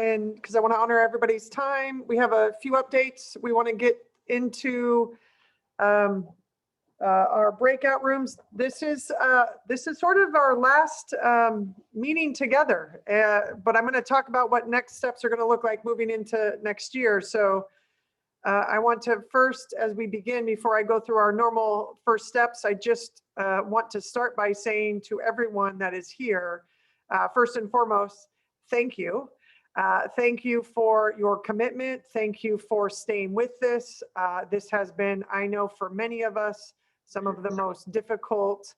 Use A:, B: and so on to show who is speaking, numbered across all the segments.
A: And because I want to honor everybody's time, we have a few updates. We want to get into our breakout rooms. This is sort of our last meeting together, but I'm going to talk about what next steps are going to look like moving into next year. So I want to first, as we begin, before I go through our normal first steps, I just want to start by saying to everyone that is here, first and foremost, thank you. Thank you for your commitment. Thank you for staying with this. This has been, I know for many of us, some of the most difficult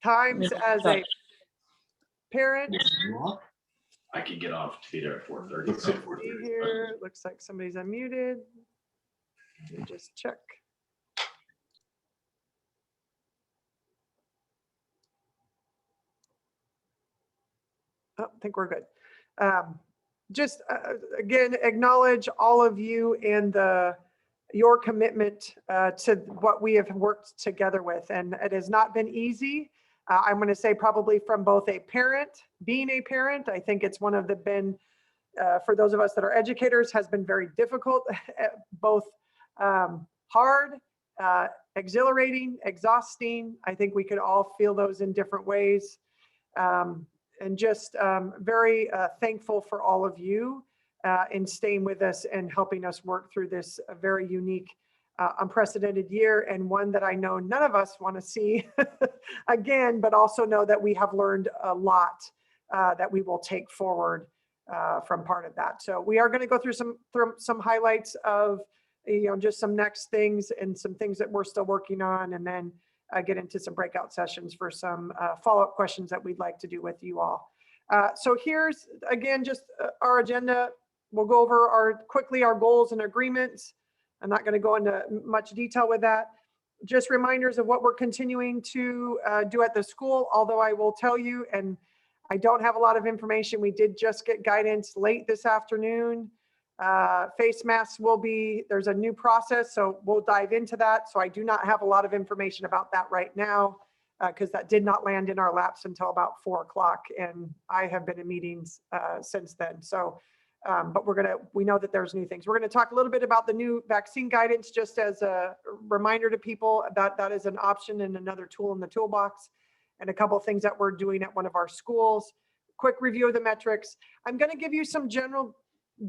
A: times as a parent.
B: I could get off to be there at 4:30.
A: Here, looks like somebody's unmuted. Let me just check. Oh, I think we're good. Just again, acknowledge all of you and your commitment to what we have worked together with. And it has not been easy. I'm going to say probably from both being a parent, I think it's one of for those of us that are educators, has been very difficult, both hard, exhilarating, exhausting. I think we could all feel those in different ways. And just very thankful for all of you in staying with us and helping us work through this very unique, unprecedented year, and one that I know none of us want to see again, but also know that we have learned a lot that we will take forward from part of that. So we are going to go through some highlights of just some next things and some things that we're still working on, and then get into some breakout sessions for some follow-up questions that we'd like to do with you all. So here's, again, just our agenda. We'll go over quickly our goals and agreements. I'm not going to go into much detail with that. Just reminders of what we're continuing to do at the school, although I will tell you, and I don't have a lot of information, we did just get guidance late this afternoon. Face masks there's a new process, so we'll dive into that. So I do not have a lot of information about that right now because that did not land in our laps until about 4 o'clock, and I have been in meetings since then. So, but we know that there's new things. We're going to talk a little bit about the new vaccine guidance, just as a reminder to people that that is an option and another tool in the toolbox, and a couple of things that we're doing at one of our schools. Quick review of the metrics. I'm going to give you some general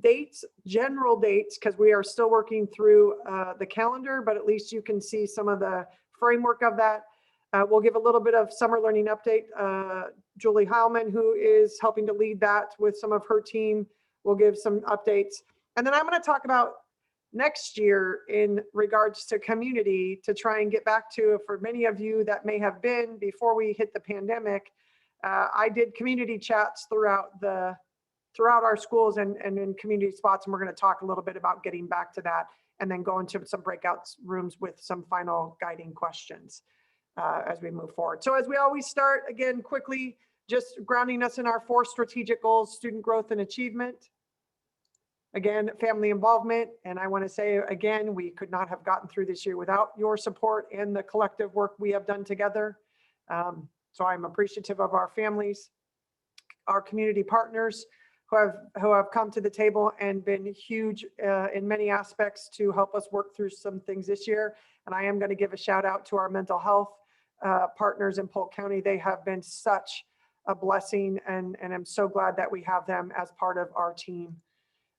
A: dates, because we are still working through the calendar, but at least you can see some of the framework of that. We'll give a little bit of summer learning update. Julie Heilman, who is helping to lead that with some of her team, will give some updates. And then I'm going to talk about next year in regards to community, to try and get back to, for many of you that may have been before we hit the pandemic, I did community chats throughout our schools and in community spots. And we're going to talk a little bit about getting back to that, and then go into some breakout rooms with some final guiding questions as we move forward. So as we always start, again, quickly, just grounding us in our 4 strategic goals: student growth and achievement. Again, family involvement. And I want to say again, we could not have gotten through this year without your support and the collective work we have done together. So I'm appreciative of our families, our community partners, who have come to the table and been huge in many aspects to help us work through some things this year. And I am going to give a shout out to our mental health partners in Polk County. They have been such a blessing, and I'm so glad that we have them as part of our team.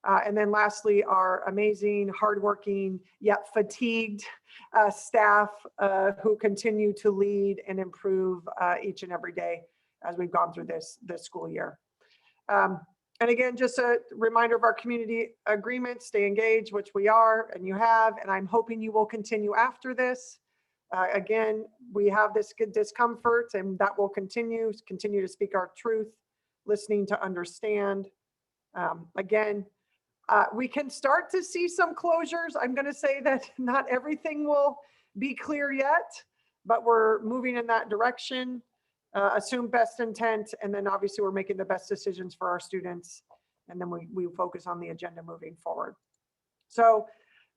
A: And then lastly, our amazing, hardworking, yet fatigued staff who continue to lead and improve each and every day as we've gone through this school year. And again, just a reminder of our community agreement: stay engaged, which we are, and you have, and I'm hoping you will continue after this. Again, we have this good discomfort, and that will continue to speak our truth, listening to understand. Again, we can start to see some closures. I'm going to say that not everything will be clear yet, but we're moving in that direction. Assume best intent, and then obviously we're making the best decisions for our students, and then we focus on the agenda moving forward. So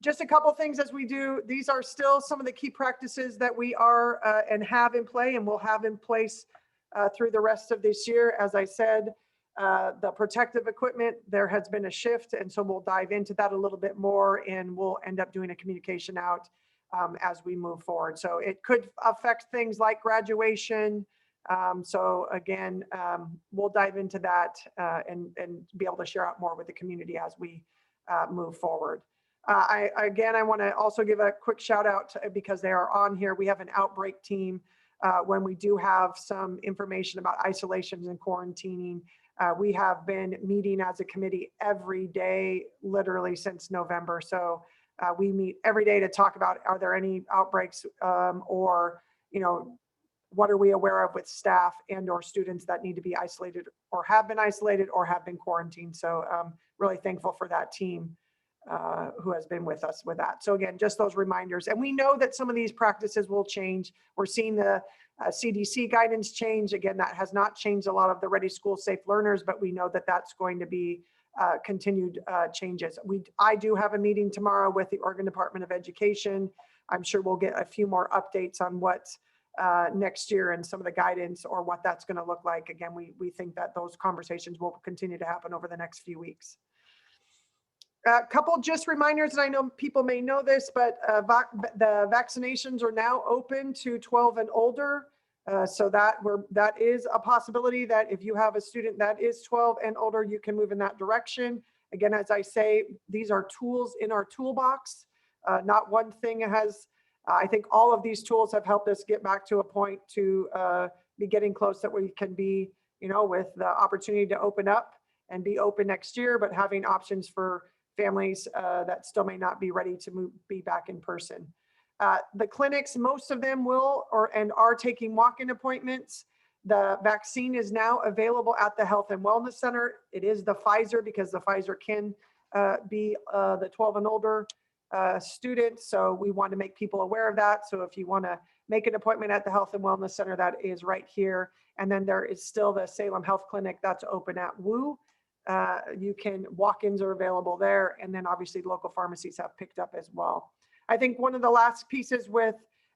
A: just a couple things as we do. These are still some of the key practices that we are and have in play and will have in place through the rest of this year. As I said, The protective equipment, there has been a shift, and so we'll dive into that a little bit more, and we'll end up doing a communication out as we move forward. So it could affect things like graduation. So again, we'll dive into that and be able to share out more with the community as we move forward. I want to also give a quick shout out because they are on here. We have an outbreak team when we do have some information about isolations and quarantining. We have been meeting as a committee every day, literally since November. So we meet every day to talk about, are there any outbreaks or, what are we aware of with staff and or students that need to be isolated or have been quarantined. So really thankful for that team who has been with us with that. So again, just those reminders. And we know that some of these practices will change. We're seeing the CDC guidance change. Again, that has not changed a lot of the Ready School Safe Learners, but we know that that's going to be continued changes. I do have a meeting tomorrow with the Oregon Department of Education. I'm sure we'll get a few more updates on what next year and some of the guidance or what that's going to look like. Again, we think that those conversations will continue to happen over the next few weeks. A couple just reminders, and I know people may know this, but the vaccinations are now open to 12 and older. So that is a possibility that if you have a student that is 12 and older, you can move in that direction. Again, as I say, these are tools in our toolbox. Not one thing has, I think all of these tools have helped us get back to a point to be getting close that we can be, with the opportunity to open up and be open next year, but having options for families that still may not be ready to be back in person. The clinics, most of them will and are taking walk-in appointments. The vaccine is now available at the Health and Wellness Center. It is the Pfizer because the Pfizer can be the 12 and older students. So we want to make people aware of that. So if you want to make an appointment at the Health and Wellness Center, that is right here. And then there is still the Salem Health Clinic that's open at WU. You can, walk-ins are available there. And then obviously local pharmacies have picked up as well. I think one of the last pieces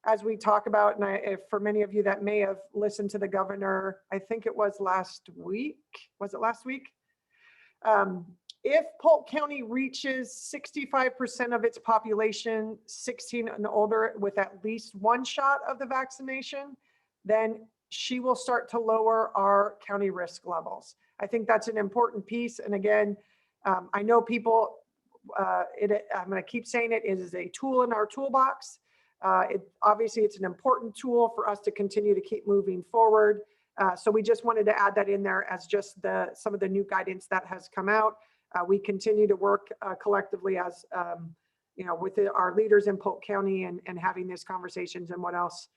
A: as we talk about, and for many of you that may have listened to the governor, I think it was last week. Was it last week? If Polk County reaches 65% of its population 16 and older with at least one shot of the vaccination, then she will start to lower our county risk levels. I think that's an important piece. And again, I know people, I'm going to keep saying it is a tool in our toolbox. Obviously, it's an important tool for us to continue to keep moving forward. So we just wanted to add that in there as just some of the new guidance that has come out. We continue to work collectively as, with our leaders in Polk County and having these conversations and what else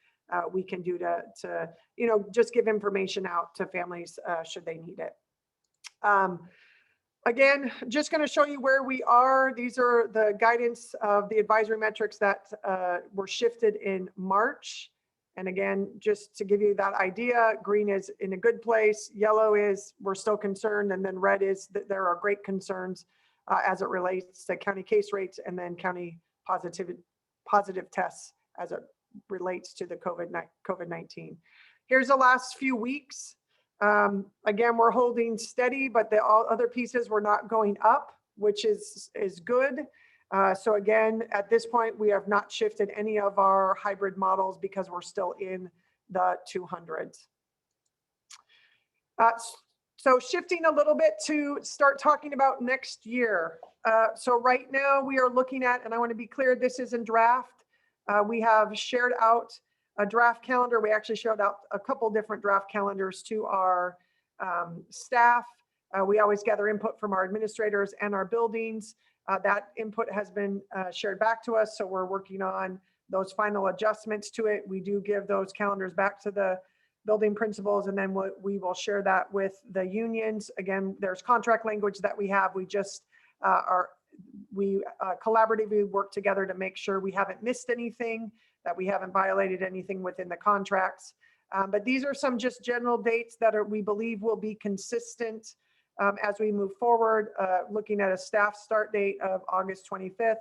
A: we can do to just give information out to families should they need it. Again, just going to show you where we are. These are the guidance of the advisory metrics that were shifted in March. And again, just to give you that idea, green is in a good place, yellow is we're still concerned, and then red is that there are great concerns as it relates to county case rates and then county positive tests as it relates to the COVID-19. Here's the last few weeks. Again, we're holding steady, but the other pieces were not going up, which is good. So again, at this point, we have not shifted any of our hybrid models because we're still in the 200s. So shifting a little bit to start talking about next year. So right now we are looking at, and I want to be clear, this is in draft. We have shared out a draft calendar. We actually shared out a couple different draft calendars to our staff. We always gather input from our administrators and our buildings. That input has been shared back to us, so we're working on those final adjustments to it. We do give those calendars back to the building principals, and then we will share that with the unions. Again, there's contract language that we have. We just collaboratively work together to make sure we haven't missed anything, that we haven't violated anything within the contracts. But these are some just general dates that we believe will be consistent as we move forward, looking at a staff start date of August 25th.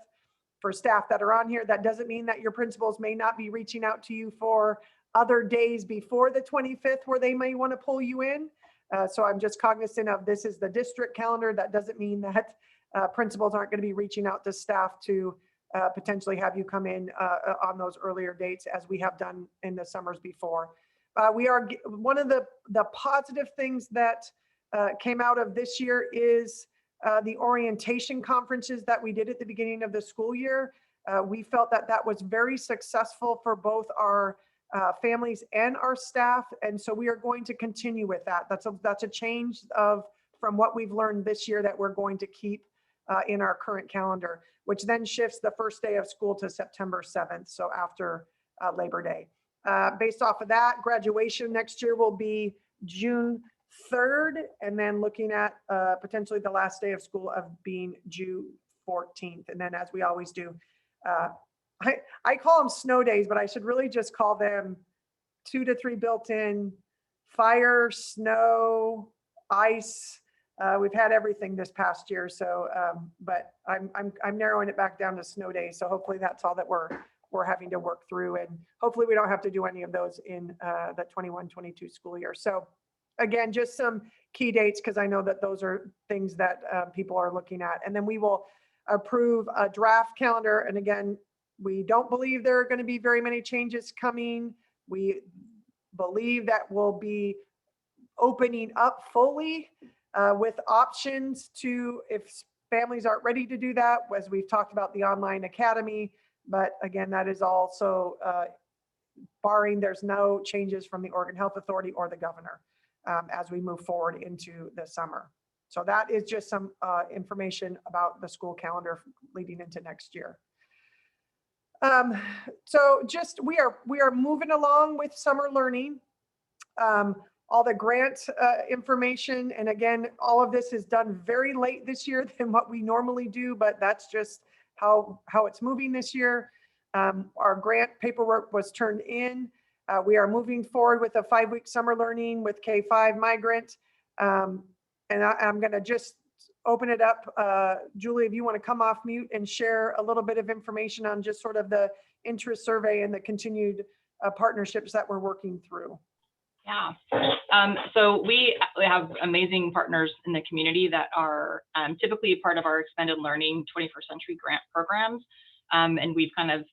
A: For staff that are on here, that doesn't mean that your principals may not be reaching out to you for other days before the 25th where they may want to pull you in. So I'm just cognizant of this is the district calendar. That doesn't mean that principals aren't going to be reaching out to staff to potentially have you come in on those earlier dates as we have done in the summers before. We are one of the positive things that came out of this year is the orientation conferences that we did at the beginning of the school year. We felt that that was very successful for both our families and our staff, and so we are going to continue with that. That's a change from what we've learned this year that we're going to keep in our current calendar, which then shifts the first day of school to September 7th, so after Labor Day. Based off of that, graduation next year will be June 3rd, and then looking at potentially the last day of school of being June 14th. And then, as we always do, I call them snow days, but I should really just call them 2 to 3 built-in: fire, snow, ice. We've had everything this past year, so but I'm narrowing it back down to snow days. So hopefully that's all that we're having to work through, and hopefully we don't have to do any of those in the 21-22 school year. So again, just some key dates, because I know that those are things that people are looking at. And then we will approve a draft calendar. And again, we don't believe there are going to be very many changes coming. We believe that we'll be opening up fully with options to, if families aren't ready to do that, as we've talked about the online academy. But again, that is also barring there's no changes from the Oregon Health Authority or the governor as we move forward into the summer. So that is just some information about the school calendar leading into next year. So just we are moving along with summer learning. All the grant information, and again, all of this is done very late this year than what we normally do, but that's just how it's moving this year. Our grant paperwork was turned in. We are moving forward with a 5-week summer learning with K-5 migrant. And I'm going to just open it up. Julie, if you want to come off mute and share a little bit of information on just sort of the interest survey and the continued partnerships that we're working through.
C: Yeah, so we have amazing partners in the community that are typically part of our extended learning 21st century grant programs. And we've kind of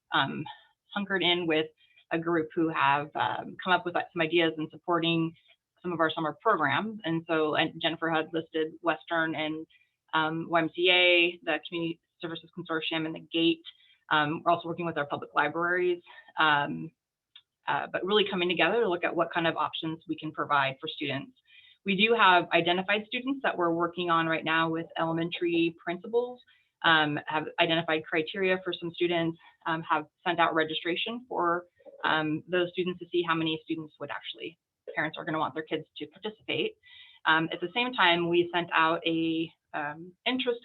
C: hunkered in with a group who have come up with some ideas in supporting some of our summer programs. And so Jennifer had listed Western and YMCA, the Community Services Consortium, and the GATE. We're also working with our public libraries, but really coming together to look at what kind of options we can provide for students. We do have identified students that we're working on right now with elementary principals, have identified criteria for some students, have sent out registration for those students to see how many students would actually, parents are going to want their kids to participate. At the same time, we sent out a interest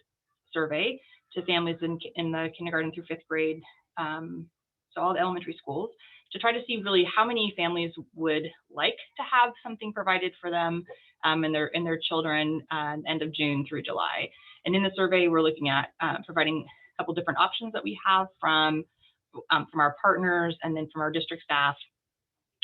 C: survey to families in the kindergarten through 5th grade, so all the elementary schools, to try to see really how many families would like to have something provided for them and their children end of June through July. And in the survey, we're looking at providing a couple different options that we have from our partners and then from our district staff.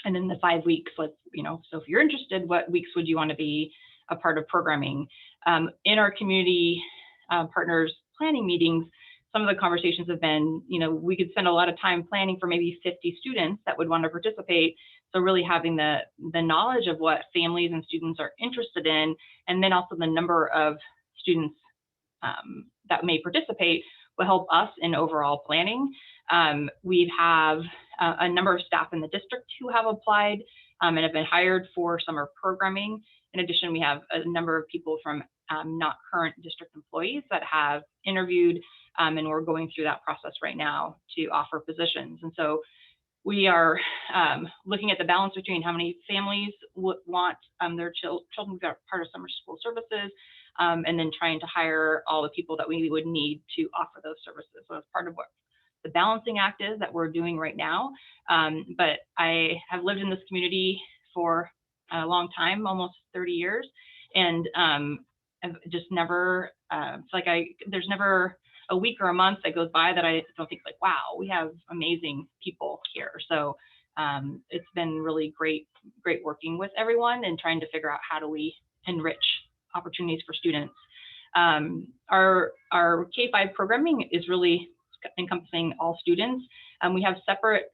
C: And then the 5 weeks, so if you're interested, what weeks would you want to be a part of programming? In our community partners planning meetings, some of the conversations have been, we could spend a lot of time planning for maybe 50 students that would want to participate. So really having the knowledge of what families and students are interested in, and then also the number of students that may participate will help us in overall planning. We have a number of staff in the district who have applied and have been hired for summer programming. In addition, we have a number of people from not current district employees that have interviewed, and we're going through that process right now to offer positions. And so we are looking at the balance between how many families want their children to be part of summer school services, and then trying to hire all the people that we would need to offer those services. So that's part of what the balancing act is that we're doing right now. But I have lived in this community for a long time, almost 30 years, and I've just never, it's like there's never a week or a month that goes by that I don't think like, wow, we have amazing people here. So it's been really great working with everyone and trying to figure out how do we enrich opportunities for students. Our K-5 programming is really encompassing all students. We have separate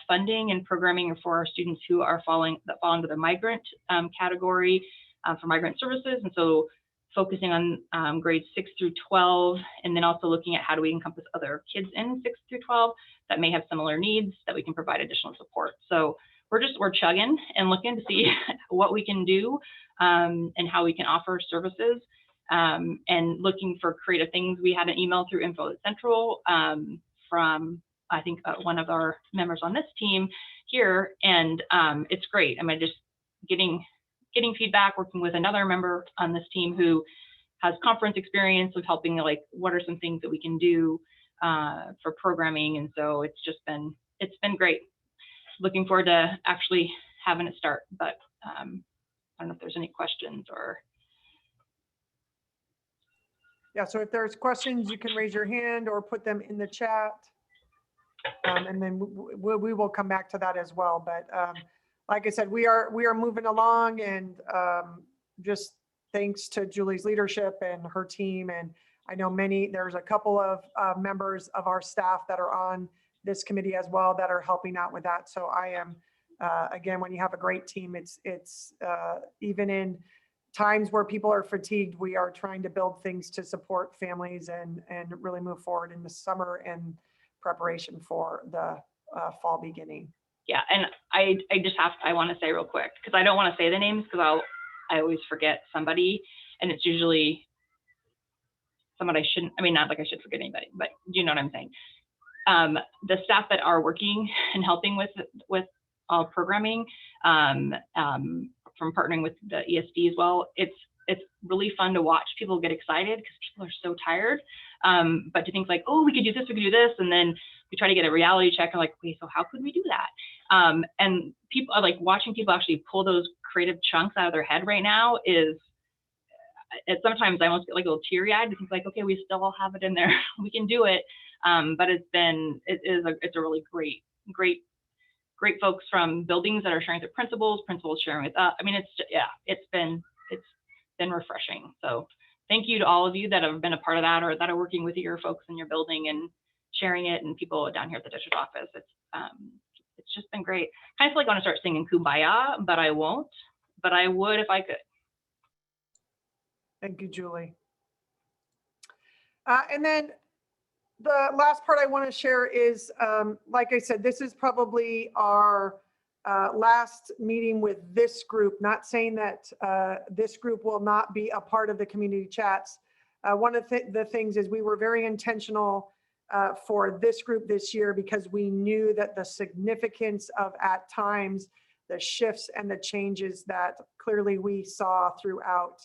C: funding and programming for our students who are fall under the migrant category for migrant services, and so focusing on grades 6 through 12, and then also looking at how do we encompass other kids in 6 through 12 that may have similar needs that we can provide additional support. So we're chugging and looking to see what we can do and how we can offer services, and looking for creative things. We had an email through Info Central from, I think, one of our members on this team here, and it's great. I mean, just getting feedback, working with another member on this team who has conference experience of helping, like, what are some things that we can do for programming. And so it's been great. Looking forward to actually having it start, but I don't know if there's any questions or.
A: Yeah, so if there's questions, you can raise your hand or put them in the chat. And then we will come back to that as well. But like I said, we are moving along, and just thanks to Julie's leadership and her team. And I know there's a couple of members of our staff that are on this committee as well that are helping out with that. So I am, again, when you have a great team, it's even in times where people are fatigued, we are trying to build things to support families and really move forward in the summer and preparation for the fall beginning.
C: Yeah, and I want to say real quick, because I don't want to say the names because I always forget somebody, and it's usually someone I shouldn't. I mean, not like I should forget anybody, but you know what I'm saying. The staff that are working and helping with all programming, from partnering with the ESD as well, it's really fun to watch people get excited because people are so tired. But to think like, oh, we could do this, we could do this, and then we try to get a reality check and like, wait, so how could we do that? And people are like, watching people actually pull those creative chunks out of their head right now sometimes I almost get like a little teary-eyed because like, okay, we still all have it in there, we can do it. But it's a really great folks from buildings that are sharing their principals sharing with us. I mean, it's been refreshing. So thank you to all of you that have been a part of that or that are working with your folks in your building and sharing it, and people down here at the district office. It's just been great. Kind of feel like I want to start singing Kumbaya, but I won't, but I would if I could.
A: Thank you, Julie. And then the last part I want to share is, like I said, this is probably our last meeting with this group, not saying that this group will not be a part of the community chats. One of the things is we were very intentional for this group this year because we knew that the significance of, at times, the shifts and the changes that clearly we saw throughout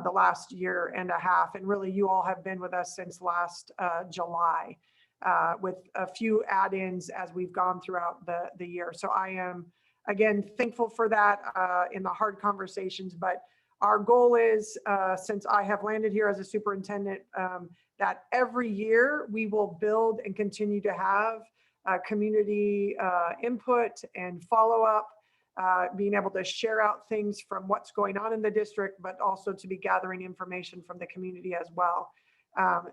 A: the last year and a half. And really, you all have been with us since last July with a few add-ins as we've gone throughout the year. So I am, again, thankful for that in the hard conversations. But our goal is, since I have landed here as a superintendent, that every year we will build and continue to have community input and follow-up, being able to share out things from what's going on in the district, but also to be gathering information from the community as well.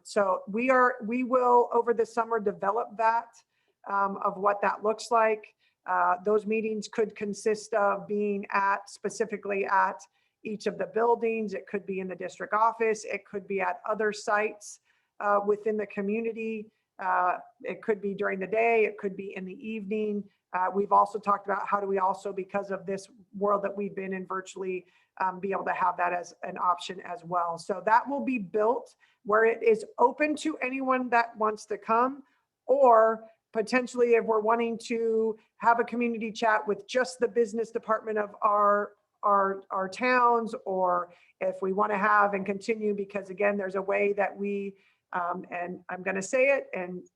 A: So we will over the summer develop that of what that looks like. Those meetings could consist of being specifically at each of the buildings. It could be in the district office. It could be at other sites within the community. It could be during the day. It could be in the evening. We've also talked about how do we also, because of this world that we've been in virtually, be able to have that as an option as well. So that will be built where it is open to anyone that wants to come, or potentially if we're wanting to have a community chat with just the business department of our towns, or if we want to have and continue, because again, there's a way that we, and I'm going to say it, and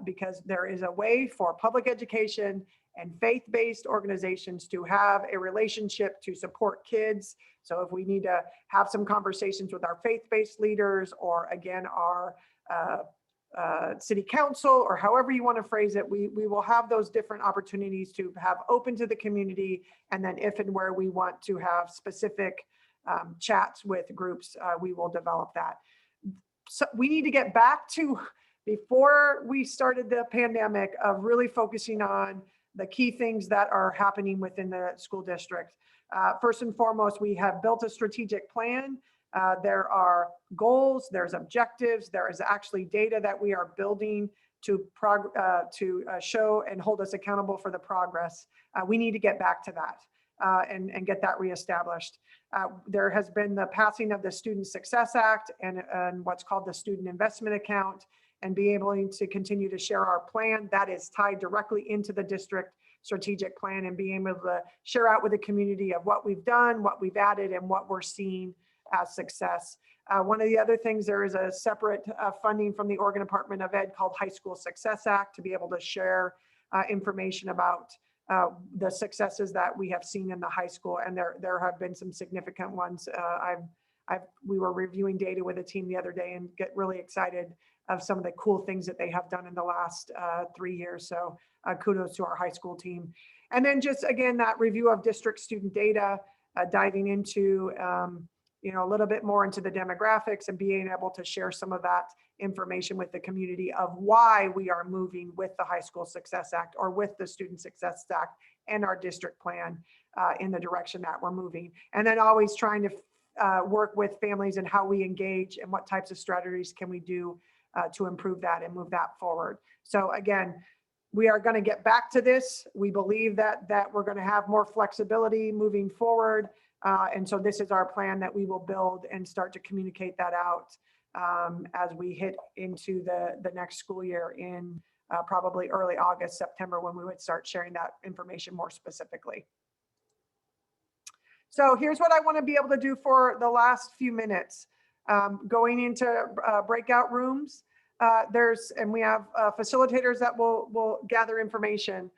A: because there is a way for public education and faith-based organizations to have a relationship to support kids. So if we need to have some conversations with our faith-based leaders, or again, our city council, or however you want to phrase it, we will have those different opportunities to have open to the community. And then if and where we want to have specific chats with groups, we will develop that. So we need to get back to before we started the pandemic of really focusing on the key things that are happening within the school district. First and foremost, we have built a strategic plan. There are goals, there's objectives, there is actually data that we are building to show and hold us accountable for the progress. We need to get back to that and get that reestablished. There has been the passing of the Student Success Act and what's called the Student Investment Account, and be able to continue to share our plan that is tied directly into the district strategic plan, and being able to share out with the community of what we've done, what we've added, and what we're seeing as success. One of the other things, there is a separate funding from the Oregon Department of Ed called High School Success Act to be able to share information about the successes that we have seen in the high school, and there have been some significant ones. We were reviewing data with a team the other day and get really excited of some of the cool things that they have done in the last 3 years. So kudos to our high school team. And then just again, that review of district student data, diving into a little bit more into the demographics and being able to share some of that information with the community of why we are moving with the High School Success Act or with the Student Success Act and our district plan in the direction that we're moving. And then always trying to work with families and how we engage and what types of strategies can we do to improve that and move that forward. So again, we are going to get back to this. We believe that we're going to have more flexibility moving forward. And so this is our plan that we will build and start to communicate that out as we hit into the next school year in probably early August, September, when we would start sharing that information more specifically. So here's what I want to be able to do for the last few minutes. Going into breakout rooms, and we have facilitators that will gather information.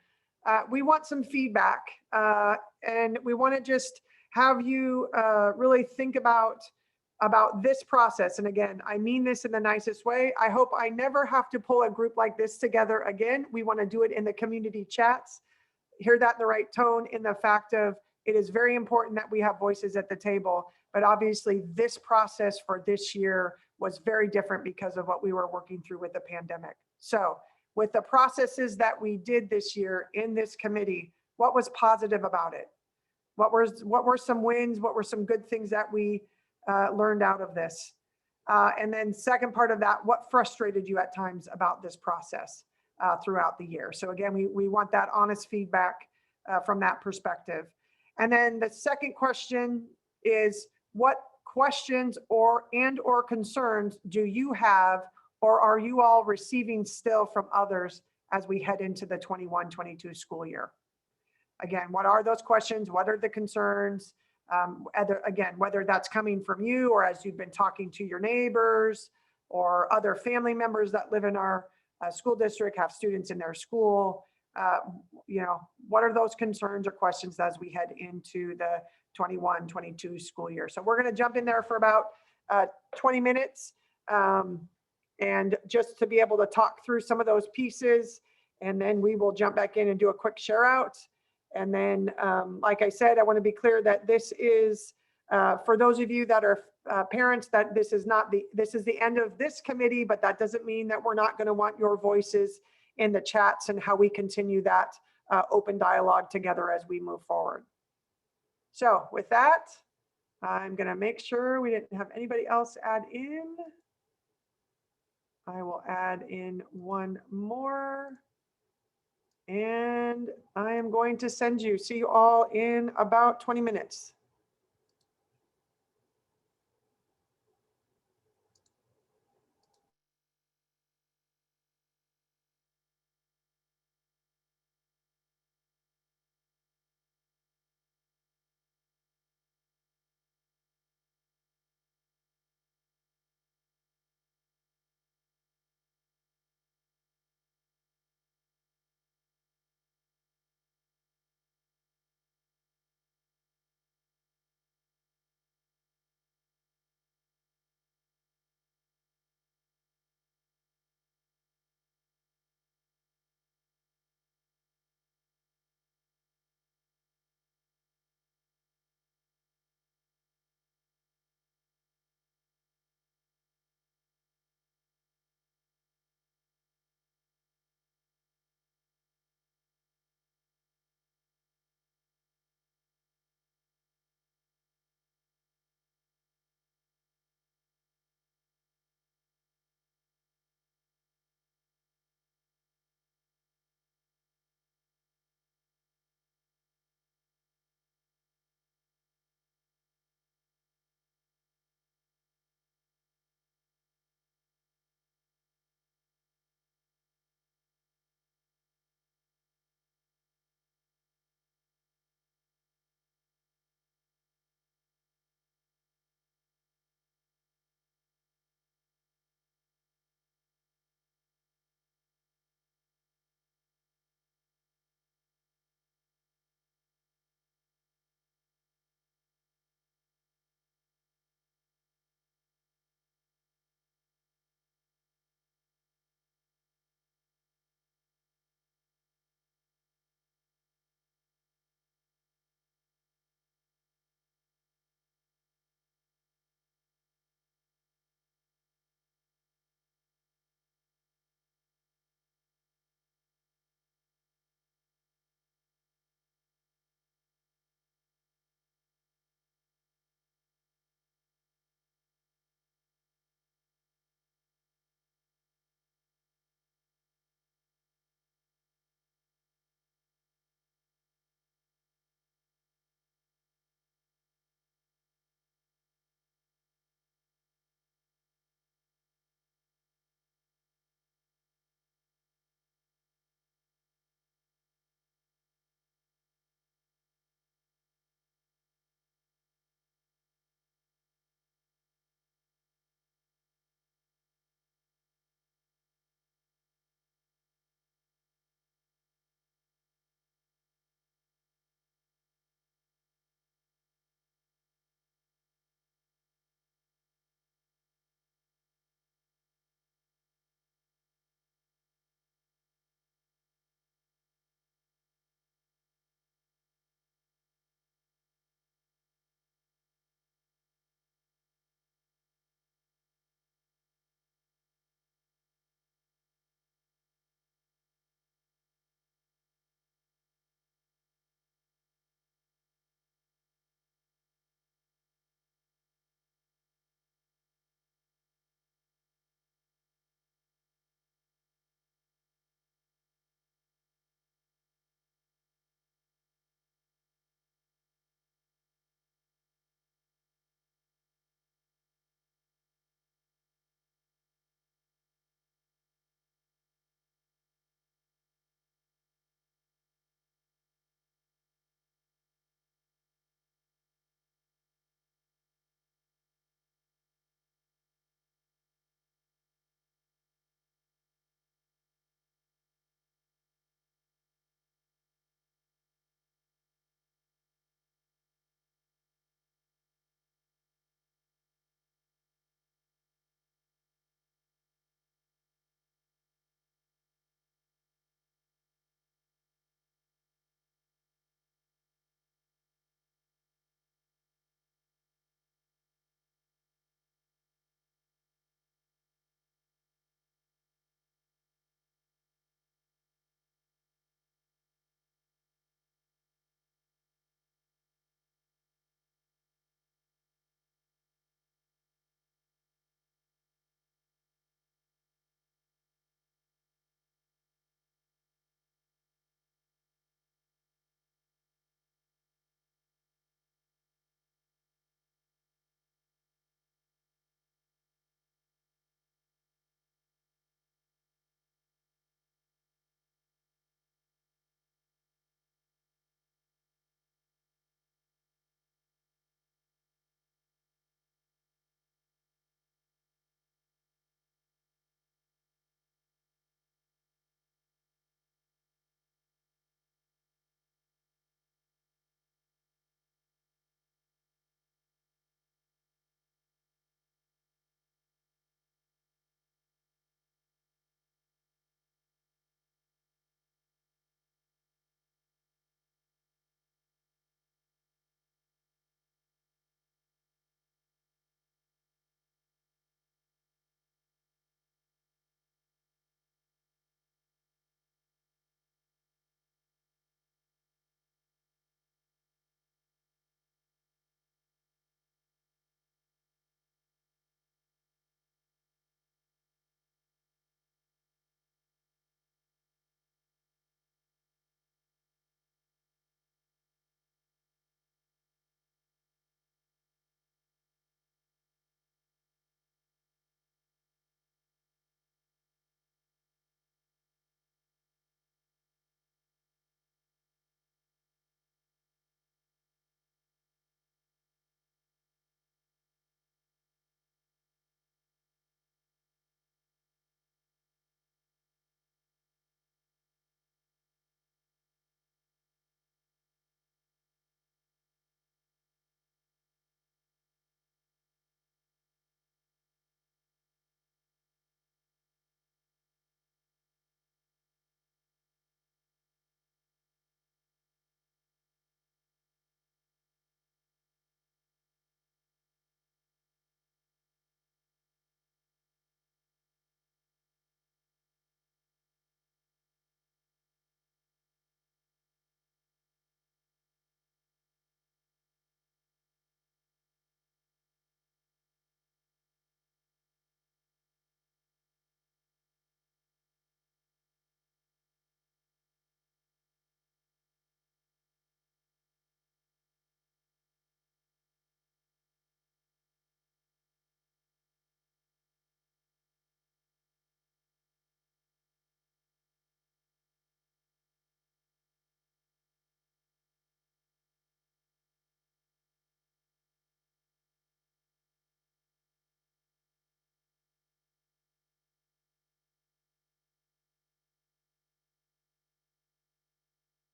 A: We want some feedback, and we want to just have you really think about this process. And again, I mean this in the nicest way. I hope I never have to pull a group like this together again. We want to do it in the community chats. Hear that in the right tone, in the fact of it is very important that we have voices at the table. But obviously this process for this year was very different because of what we were working through with the pandemic. So with the processes that we did this year in this committee, what was positive about it? What were some wins? What were some good things that we learned out of this? And then second part of that, what frustrated you at times about this process throughout the year? So again, we want that honest feedback from that perspective. And then the second question is, what questions or concerns do you have, or are you all receiving still from others as we head into the 21-22 school year? Again, what are those questions? What are the concerns? Whether that's coming from you or as you've been talking to your neighbors or other family members that live in our school district, have students in their school. What are those concerns or questions as we head into the 21-22 school year? So we're going to jump in there for about 20 minutes and just to be able to talk through some of those pieces, and then we will jump back in and do a quick share out. And then, like I said, I want to be clear that this is for those of you that are parents, that this is the end of this committee, but that doesn't mean that we're not going to want your voices in the chats and how we continue that open dialogue together as we move forward. So with that, I'm going to make sure we didn't have anybody else add in. I will add in one more. And I am going to see you all in about 20 minutes.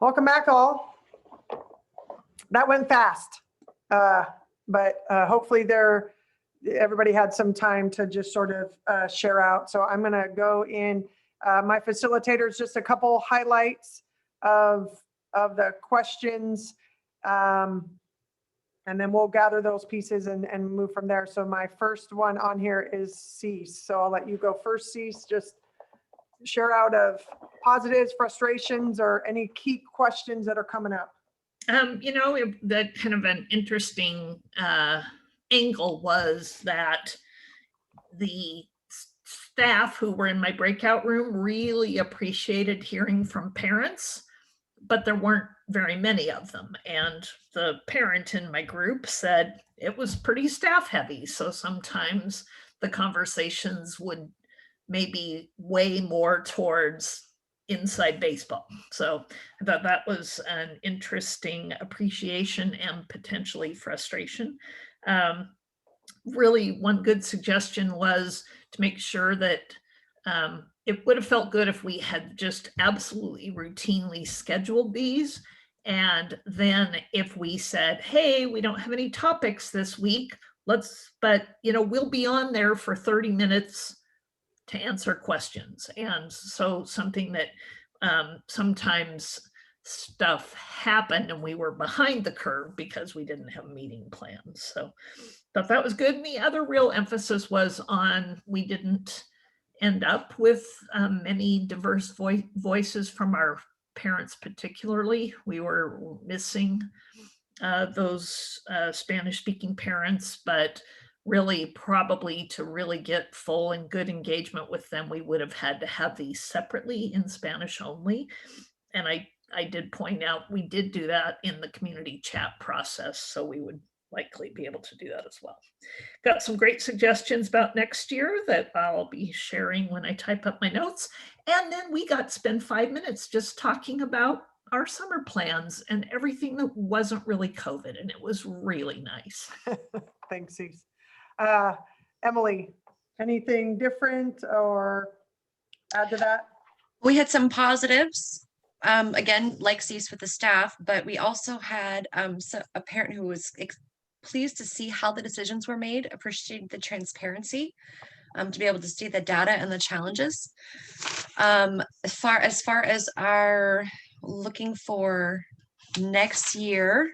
A: Welcome back, all. That went fast, but hopefully everybody had some time to just sort of share out. So I'm going to go in my facilitators, just a couple highlights of the questions, and then we'll gather those pieces and move from there. So my first one on here is Cease. So I'll let you go first, Cease. Just share out of positives, frustrations, or any key questions that are coming up.
D: That kind of an interesting angle was that the staff who were in my breakout room really appreciated hearing from parents, but there weren't very many of them. And the parent in my group said it was pretty staff heavy. So sometimes the conversations would maybe weigh more towards inside baseball. So I thought that was an interesting appreciation and potentially frustration. Really, one good suggestion was to make sure that it would have felt good if we had just absolutely routinely scheduled these. And then if we said, hey, we don't have any topics this week, but we'll be on there for 30 minutes to answer questions. And so something that sometimes stuff happened and we were behind the curve because we didn't have meeting plans. So thought that was good. And the other real emphasis was on, we didn't end up with many diverse voices from our parents particularly. We were missing those Spanish speaking parents, but really probably to really get full and good engagement with them, we would have had to have these separately in Spanish only. And I did point out, we did do that in the community chat process, so we would likely be able to do that as well. Got some great suggestions about next year that I'll be sharing when I type up my notes. And then we got to spend 5 minutes just talking about our summer plans and everything that wasn't really COVID, and it was really nice.
A: Thanks, Cease. Emily, anything different or add to that?
E: We had some positives, again, like Cease with the staff, but we also had a parent who was pleased to see how the decisions were made, appreciated the transparency, to be able to see the data and the challenges. As far as our looking for next year,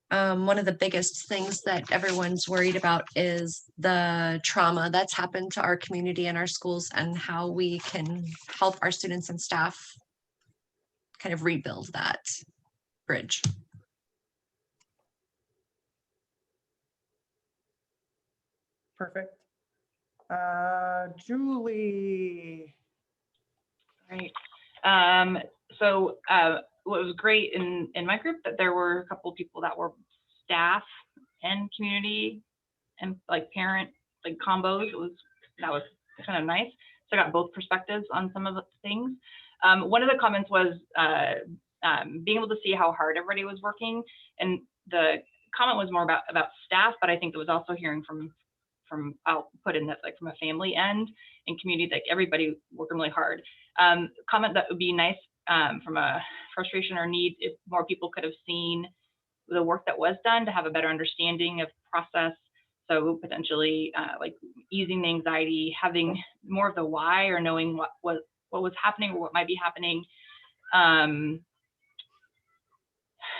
E: one of the biggest things that everyone's worried about is the trauma that's happened to our community and our schools, and how we can help our students and staff kind of rebuild that bridge.
A: Perfect. Julie.
C: Right. So what was great in my group, that there were a couple of people that were staff and community and like parent, like combos. That was kind of nice. So I got both perspectives on some of the things. One of the comments was being able to see how hard everybody was working, and the comment was more about staff, but I think it was also hearing from I'll put in that, like, from a family end and community, like everybody working really hard. Comment that would be nice from a frustration or need if more people could have seen the work that was done to have a better understanding of the process. So potentially like easing the anxiety, having more of the why, or knowing what was happening or what might be happening.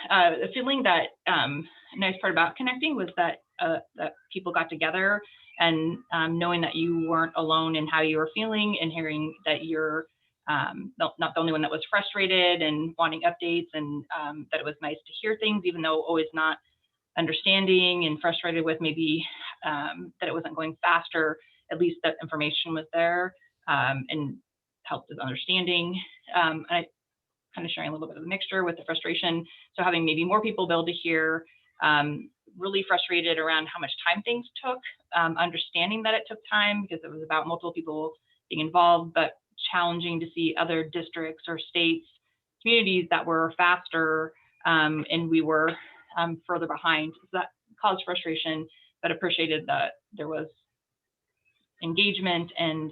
C: The feeling that a nice part about connecting was that that people got together, and knowing that you weren't alone in how you were feeling, and hearing that you're not the only one that was frustrated and wanting updates, and that it was nice to hear things, even though always not understanding and frustrated with maybe that it wasn't going faster. At least that information was there and helped with understanding. I kind of sharing a little bit of a mixture with the frustration. So having maybe more people be able to hear, really frustrated around how much time things took, understanding that it took time because it was about multiple people being involved, but challenging to see other districts or states, communities that were faster, and we were further behind. So that caused frustration, but appreciated that there was engagement and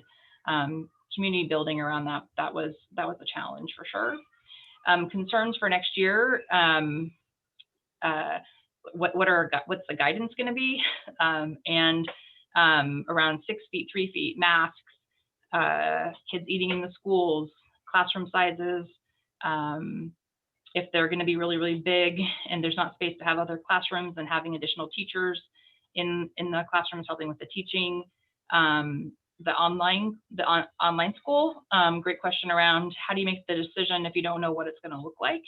C: community building around that. That was a challenge for sure. Concerns for next year. What's the guidance going to be? And around 6 feet, 3 feet, masks, kids eating in the schools, classroom sizes. If they're going to be really, really big and there's not space to have other classrooms, and having additional teachers in the classrooms helping with the teaching. The online school, great question around how do you make the decision if you don't know what it's going to look like?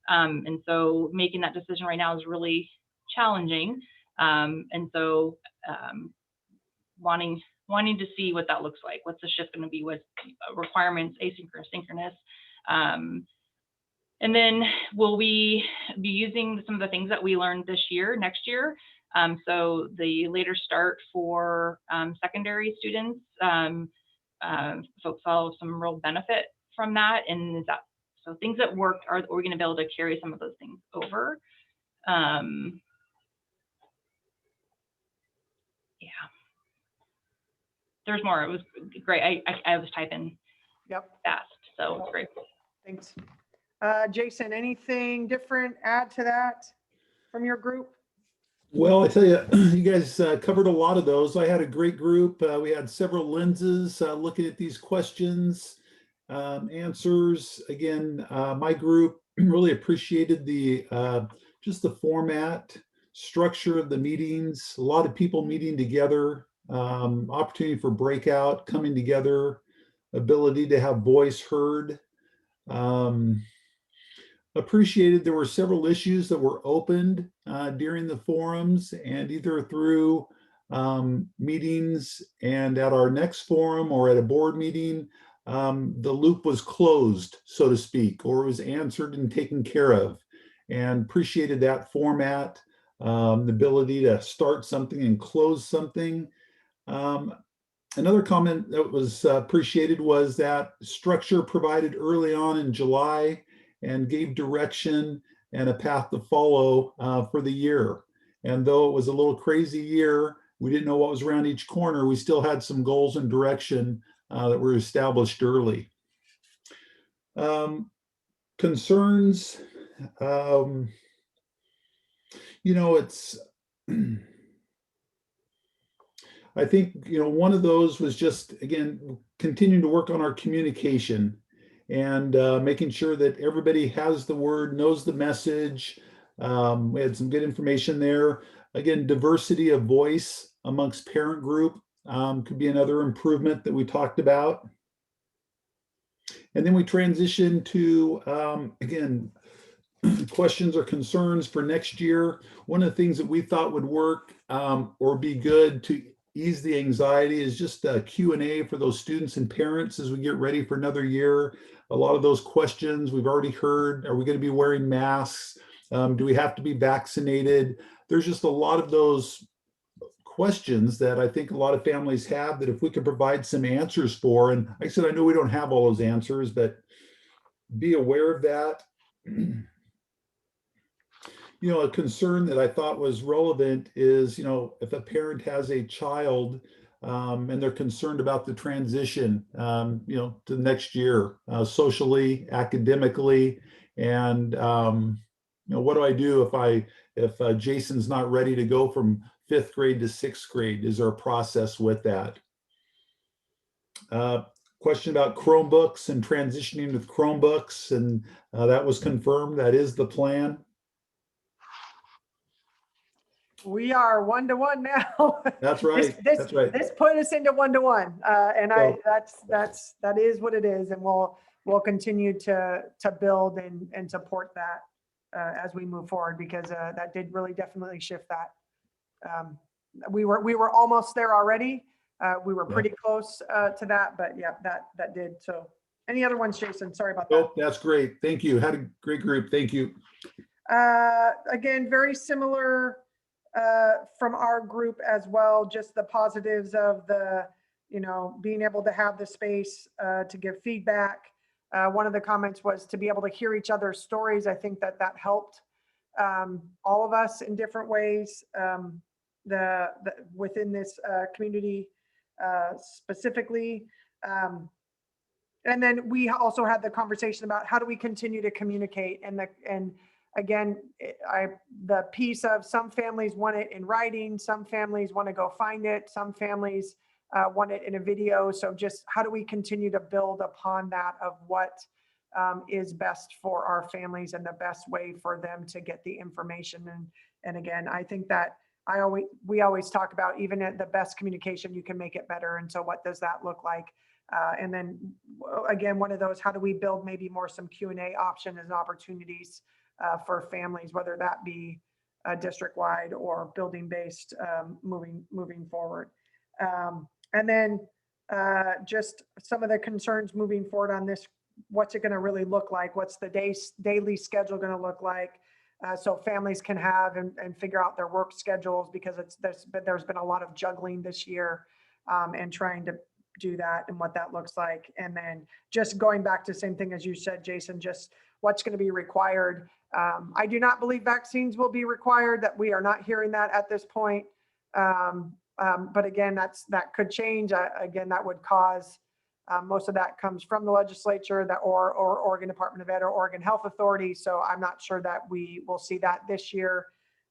C: And so making that decision right now is really challenging. And so wanting to see what that looks like. What's the shift going to be with requirements, asynchronous, synchronous? And then will we be using some of the things that we learned this year, next year? So the later start for secondary students, folks saw some real benefit from that. And is that, so things that worked, are we going to be able to carry some of those things over? Yeah. There's more. It was great. I was typing fast, so it's great.
A: Thanks. Jason, anything different add to that from your group?
F: Well, I tell you, you guys covered a lot of those. I had a great group. We had several lenses looking at these questions, answers. Again, my group really appreciated the just the format, structure of the meetings, a lot of people meeting together, opportunity for breakout, coming together, ability to have voice heard. Appreciated there were several issues that were opened during the forums, and either through meetings and at our next forum or at a board meeting, the loop was closed, so to speak, or it was answered and taken care of. And appreciated that format, the ability to start something and close something. Another comment that was appreciated was that structure provided early on in July and gave direction and a path to follow for the year. And though it was a little crazy year, we didn't know what was around each corner, we still had some goals and direction that were established early. Concerns, you know, it's, I think, you know, one of those was just, again, continuing to work on our communication and making sure that everybody has the word, knows the message. We had some good information there. Again, diversity of voice amongst parent group could be another improvement that we talked about. And then we transitioned to, again, questions or concerns for next year. One of the things that we thought would work or be good to ease the anxiety is just a Q&A for those students and parents as we get ready for another year. A lot of those questions we've already heard. Are we going to be wearing masks? Do we have to be vaccinated? There's just a lot of those questions that I think a lot of families have that if we could provide some answers for, and like I said, I know we don't have all those answers, but be aware of that. You know, a concern that I thought was relevant is, you know, if a parent has a child and they're concerned about the transition, you know, to the next year, socially, academically, and, you know, what do I do if Jason's not ready to go from 5th grade to 6th grade? Is there a process with that? Question about Chromebooks and transitioning with Chromebooks, and that was confirmed. That is the plan.
A: We are 1-to-1 now.
F: That's right. That's right.
A: This put us into 1-to-1, and that is what it is, and we'll continue to build and support that as we move forward, because that did really definitely shift that. We were almost there already. We were pretty close to that, but yeah, that did. So, any other ones, Jason? Sorry about that.
F: Oh, that's great. Thank you. Had a great group. Thank you.
A: Again, very similar from our group as well, just the positives of the, you know, being able to have the space to give feedback. One of the comments was to be able to hear each other's stories. I think that helped all of us in different ways within this community specifically. And then we also had the conversation about how do we continue to communicate, and again, the piece of some families want it in writing, some families want to go find it, some families want it in a video. So just how do we continue to build upon that of what is best for our families and the best way for them to get the information. And again, I think that we always talk about, even at the best communication, you can make it better. And so what does that look like? And then again, one of those, how do we build maybe more some Q&A options and opportunities for families, whether that be district-wide or building-based, moving forward. And then just some of the concerns moving forward on this, what's it going to really look like? What's the daily schedule going to look like? So families can have and figure out their work schedules, because there's been a lot of juggling this year, and trying to do that and what that looks like. And then just going back to the same thing as you said, Jason, just what's going to be required. I do not believe vaccines will be required, that we are not hearing that at this point. But again, that could change. Again, that would cause, most of that comes from the legislature, or Oregon Department of Ed or Oregon Health Authority. So I'm not sure that we will see that this year.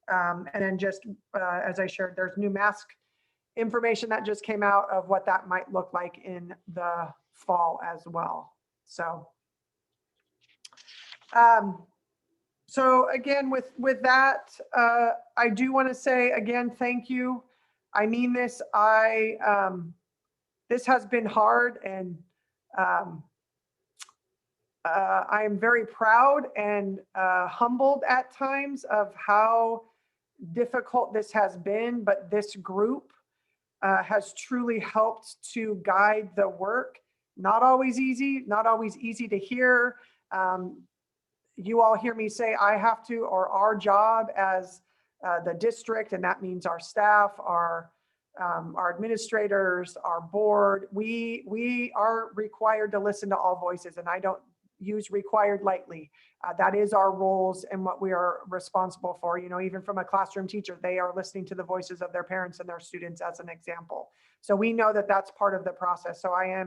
A: And then just as I shared, there's new mask information that just came out of what that might look like in the fall as well. So, so again, with that, I do want to say again, thank you. I mean this. This has been hard, and I am very proud and humbled at times of how difficult this has been, but this group has truly helped to guide the work. Not always easy to hear. You all hear me say I have to, or our job as the district, and that means our staff, our administrators, our board, we are required to listen to all voices, and I don't use required lightly. That is our roles and what we are responsible for. You know, even from a classroom teacher, they are listening to the voices of their parents and their students, as an example. So we know that that's part of the process. So I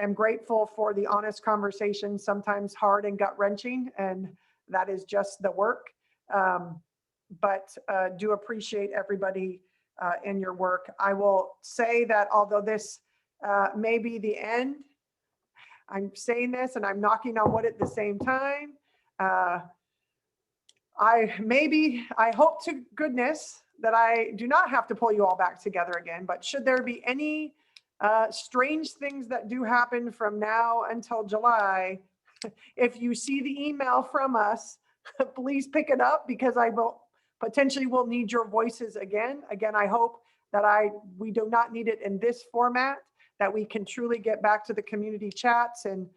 A: am grateful for the honest conversation, sometimes hard and gut wrenching, and that is just the work. But do appreciate everybody in your work. I will say that although this may be the end, I'm saying this and I'm knocking on wood at the same time. I hope to goodness that I do not have to pull you all back together again, but should there be any strange things that do happen from now until July, if you see the email from us, please pick it up, because I will potentially will need your voices again. Again, I hope that we do not need it in this format, that we can truly get back to the community chats and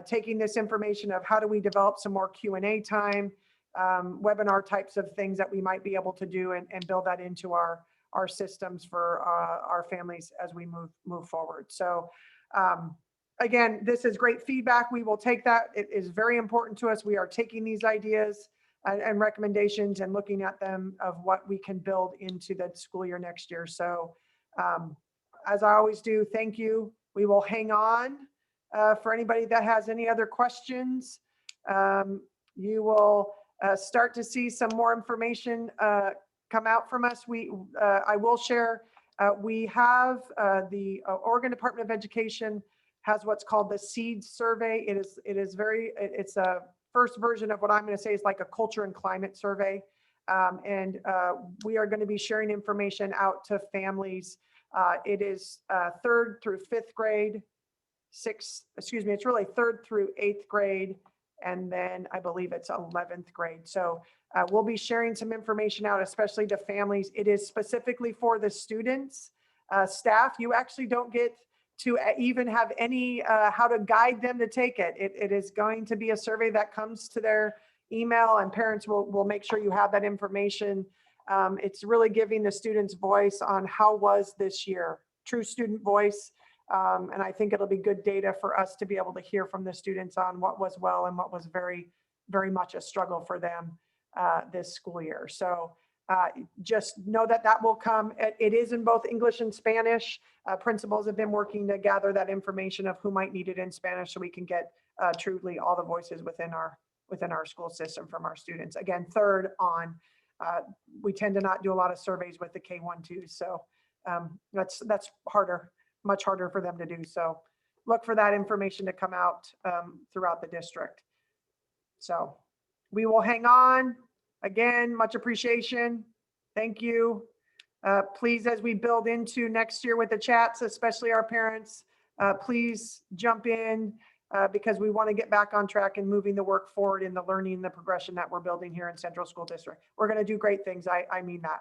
A: taking this information of how do we develop some more Q&A time, webinar types of things that we might be able to do, and build that into our systems for our families as we move forward. So again, this is great feedback. We will take that. It is very important to us. We are taking these ideas and recommendations and looking at them of what we can build into the school year next year. So as I always do, thank you. We will hang on for anybody that has any other questions. You will start to see some more information come out from us. I will share, we have the Oregon Department of Education has what's called the SEED survey. It's a first version of what I'm going to say is like a culture and climate survey. And we are going to be sharing information out to families. It is 3rd through 5th grade, it's really 3rd through 8th grade. And then I believe it's 11th grade. So we'll be sharing some information out, especially to families. It is specifically for the students. Staff, you actually don't get to even have any, how to guide them to take it. It is going to be a survey that comes to their email, and parents will make sure you have that information. It's really giving the students voice on how was this year, true student voice. And I think it'll be good data for us to be able to hear from the students on what was well and what was very, very much a struggle for them this school year. So Just know that that will come. It is in both English and Spanish. Principals have been working to gather that information of who might need it in Spanish so we can get truly all the voices within our school system from our students. Again, third on, we tend to not do a lot of surveys with the K-1-2, so that's harder, much harder for them to do. So look for that information to come out throughout the district. So we will hang on. Again, much appreciation. Thank you. Please, as we build into next year with the chats, especially our parents, please jump in because we want to get back on track and moving the work forward in the learning, the progression that we're building here in Central School District. We're going to do great things. I mean that.